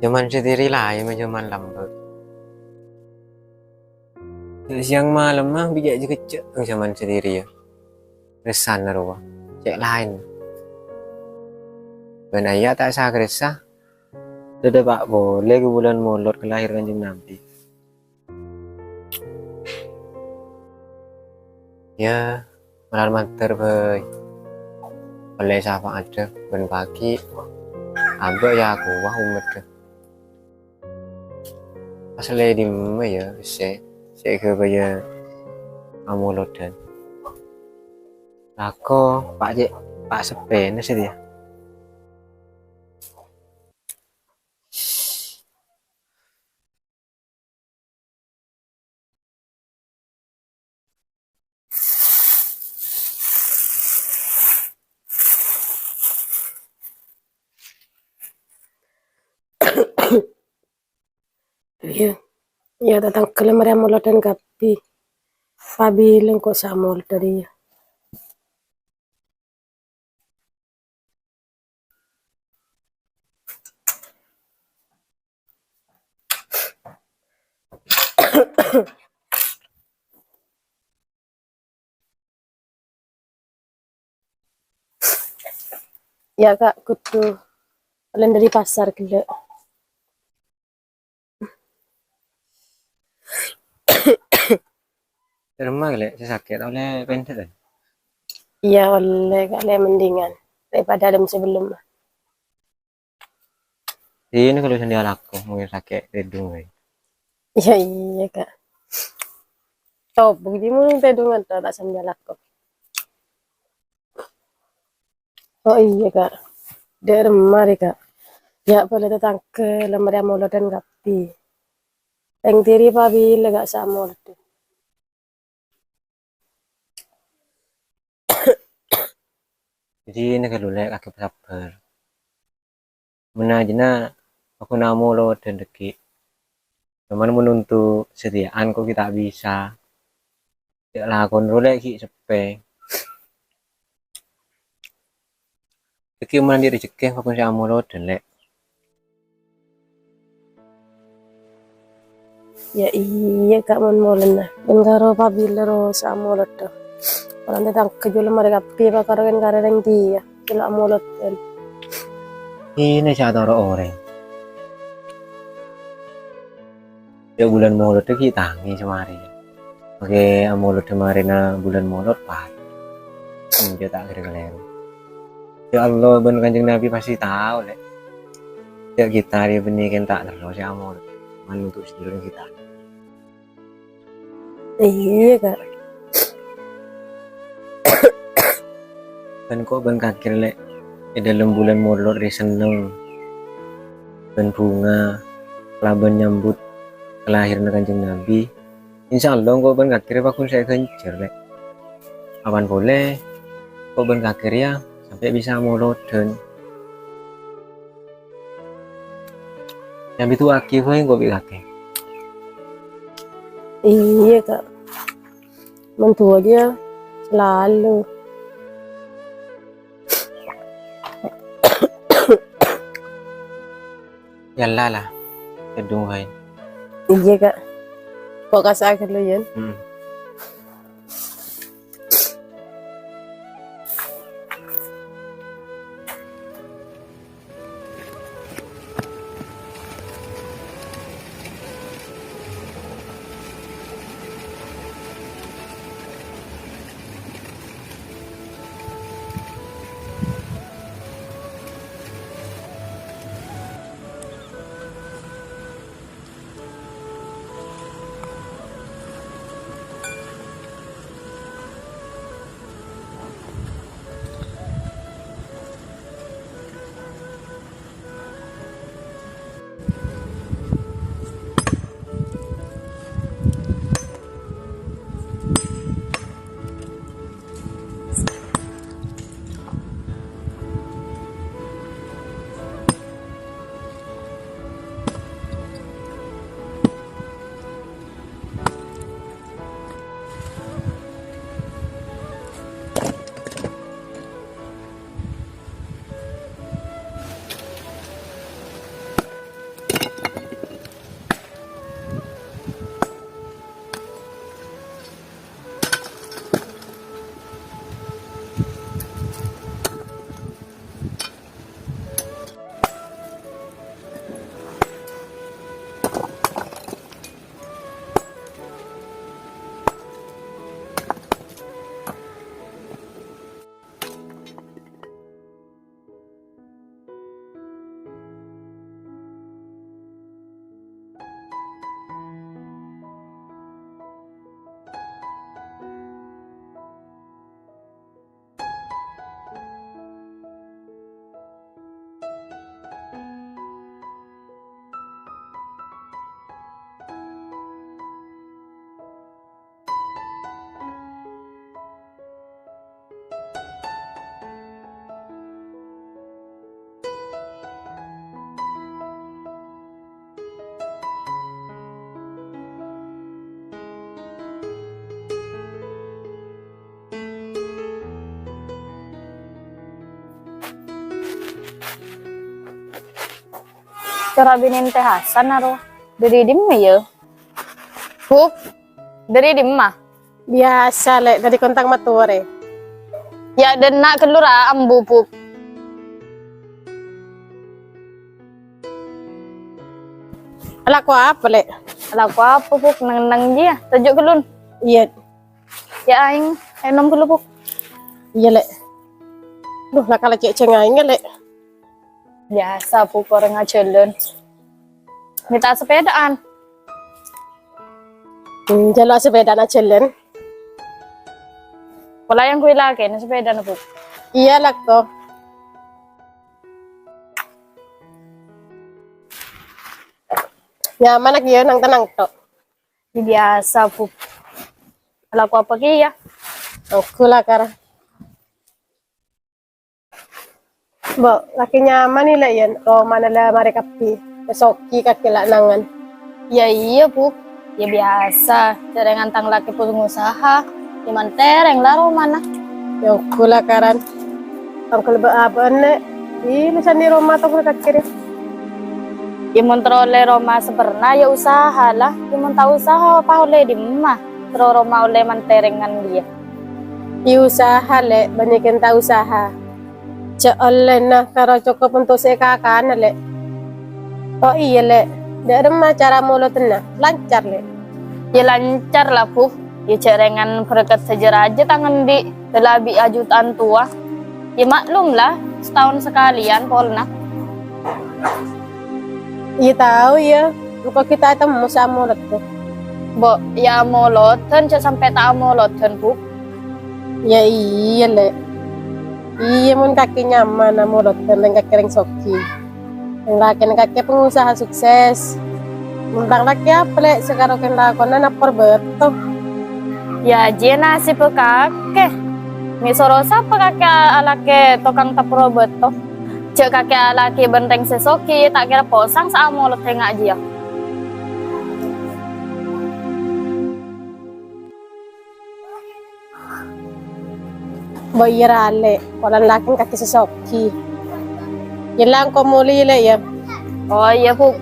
Zaman sendiri lah, ya zaman lambat. Siang malam mah bijak je kecek zaman sendiri ya. Resan naruh. Cek lain. Ben ayah tak sah resah. Sudah pak boleh ke bulan molor kelahiran Kanjeng Nabi. Ya, malam manter boy. Oleh siapa ada ben pagi. Ambek ya aku wah umet deh. Asal di mana ya bisa. Saya ke bayar amolodan. Aku pak je pak sepen sih dia. Iya, ya datang ke lemari amolot dan kapi. Pabilang kok sa amolot dari ya. Ya kak, kutu kalian dari pasar gila. Rumah kali saya sakit oleh pentet kan. Iya oleh kalian mendingan daripada ada sebelum. Ini kalau sendiri aku mungkin sakit hidung kan. Iya iya kak. Coba begitu mungkin tedungan tak sambil aku. Oh iya kak, dari mari kak. Ya boleh datang ke lemari amolot dan kapi. Yang tiri pabila gak sa amolot. Jadi ini kalau lek aku sabar. Menajina aku namo lo dan deki. Cuman menuntut setiaan kok kita bisa. Ya lakon rolek ki sepe. Deki mana dia rezeki aku si amo lo dan lek. Ya iya kak mon molen nah. Dan karo pabila ro sa amolot tuh. Kalau datang ke jual lemari kapi bakar kan kareng dia. Kilo amolot kan. Ini si atau orang. Ya bulan molot deki tangi semari. Oke amolot kemarin na bulan molot pak. Dia tak kira keliru. Ya Allah ben Kanjeng Nabi pasti tahu lek. Ya kita dia benikan tak terus si amo. Menuntut sedulur kita. Iya kak. Ben kok ben kakir lek di dalam bulan molor dia seneng ben bunga laban nyambut kelahiran Kanjeng Nabi. Insya Allah kok ben kakir aku saya kencur lek. Awan boleh kok ben kakir ya sampai bisa molodan. Yang itu aki kowe kok kakek. Iya kak. Mentu aja selalu. Yalah lah. Kedung kain. Iya kak. Kok kasih akhir lo ya? Cara binin teh Hasan naro. Dari dimma ya. Pup, dari dimma. Biasa lek dari kontang matore. Ya dan nak kelur ambu pup. Ala ko apa lek? Alah aku apa pup nang dia. Tajuk kelun. Iya, Ya aing enom kelu pup. iya lek. Duh, lah kalau cek cengaing lek. Biasa pup orang ngajelun. Minta sepedaan. Jalur sepeda na jalan. Kalau yang kui lagi na sepeda na pup. Iya lek to. Nyaman lagi ya nang tenang to. Ya, biasa pup. Alah aku apa ki ya? Aku lah kara. Bo, laki nyaman nih lek ya. Oh, mana lah mereka pi. Besoki kaki lak nangan. Ya iya pup. Ya biasa. Cerengan tang laki pengusaha. Iman tereng lah mana. Ya aku lah karan. Angkel beaban nek. Ih, lisan di rumah to kaki kiri. Imun teroleh Roma seberna ya usaha lah. Imun tahu usaha apa oleh di mah. Terus Roma oleh manterengan dia. I usaha lek, banyakin tahu usaha. Cek oleh nah karo cukup untuk sekakan lek. Oh iya lek. Dak remah cara mulut nah. Lancar lek. Ya lancar lah pup. Ya cerengan berkat sejarah aja tangan di. Telabi ajutan tua. Ya maklum lah. Setahun sekalian polna. Iya tahu ya. Muka kita itu musa mulut tuh. Bo ya moloten sampai tak moloten pup. Ya iya lek. Iya mun kaki nyaman na mulut dan kaki ring soki. Yang laki kaki pengusaha sukses. Muntang laki apa lek sekarang kan lakon na perbeto. Ya jena si pekake. Misoro sapa kakek alake tokang tapro beto. Cek kakek alake benteng sesoki tak kira posang sa molot tengak dia. Bayar ale, walang laking kaki sesoki. Yan lang ko muli lek ya. Oh iya pup.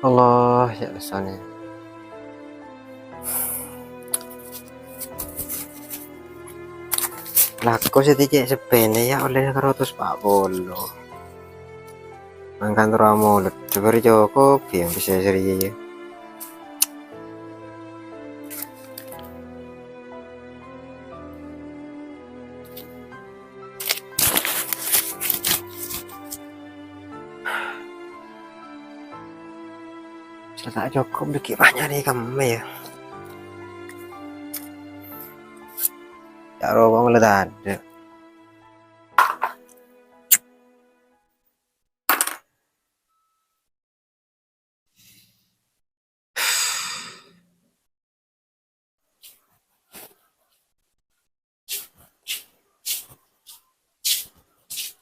Allah ya alasannya. Laku sedikit sepene ya oleh karotus Pak Bolo. Mangkan ramulut coba cukup yang bisa seri ya. Sudah tak cukup dikit banyak nih kamu ya. Ya roba meledak ada.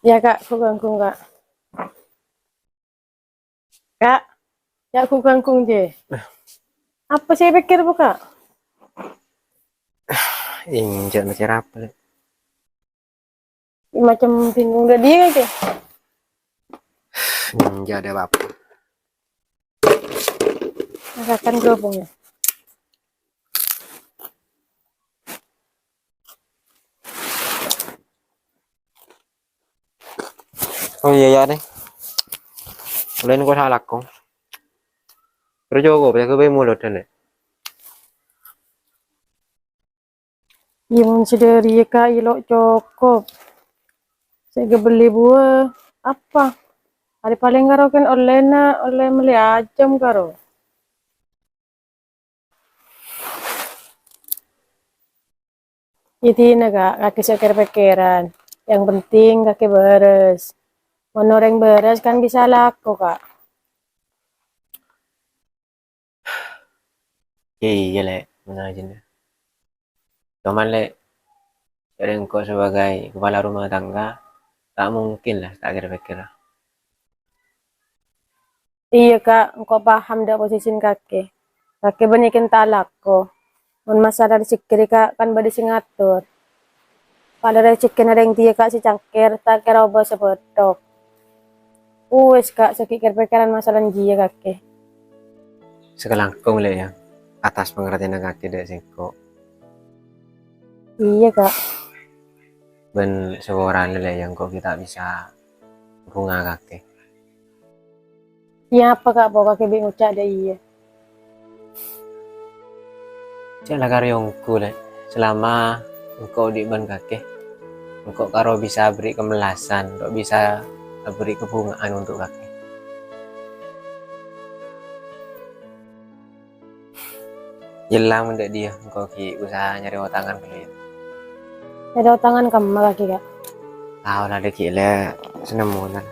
Ya kak, aku kangkung kak. Kak, ya aku kangkung je. Apa sih pikir bu kak? Injak macam apa le? Macam bingung udah dia aja. Injak ada apa? Masakan gerobongnya. Oh iya ya nih. Ulen ko salah ko. Pero jogo ya ke mulut le. Iya mun sedari ya kak, ilok cukup. Saya beli buah. Apa? Hari paling karo kan oleh meli ajam karo. Jadi kak, kaki sekir pikiran. Yang penting kaki beres. Menoreng beres kan bisa laku kak. Iya le, benar aja nih. Cuman le, engkau sebagai kepala rumah tangga, tak mungkin lah tak kira-kira. Iya kak, engkau paham dah posisi kaki. Kaki banyakin talak kok. Mun masalah rezeki kak kan bade sing ngatur. Pada rezeki ada yang dia kak si cangkir, tak kira obat sebetok. Wes kak, sekikir pikiran masalah dia kaki. Sekelangkung le ya, atas pengertian kaki dek singko. Iya kak. Ben seorang le yang kok kita bisa bunga kaki. Iya apa kak, bawa kaki bingung cak ada iya. Cila karyongku le, selama engkau di ban kaki, engkau karo bisa beri kemelasan, engkau bisa beri kebungaan untuk kaki. Jelang mendak dia, engkau ki usaha nyari otangan kali ya. Ada tangan kamu kaki kak. Tahu lah dek le, senemunan.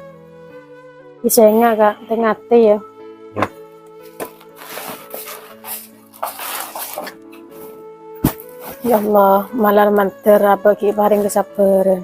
Bisa enggak kak, tengate ya. Yuk. Ya Allah, malah manter apa ki paring kesabaran.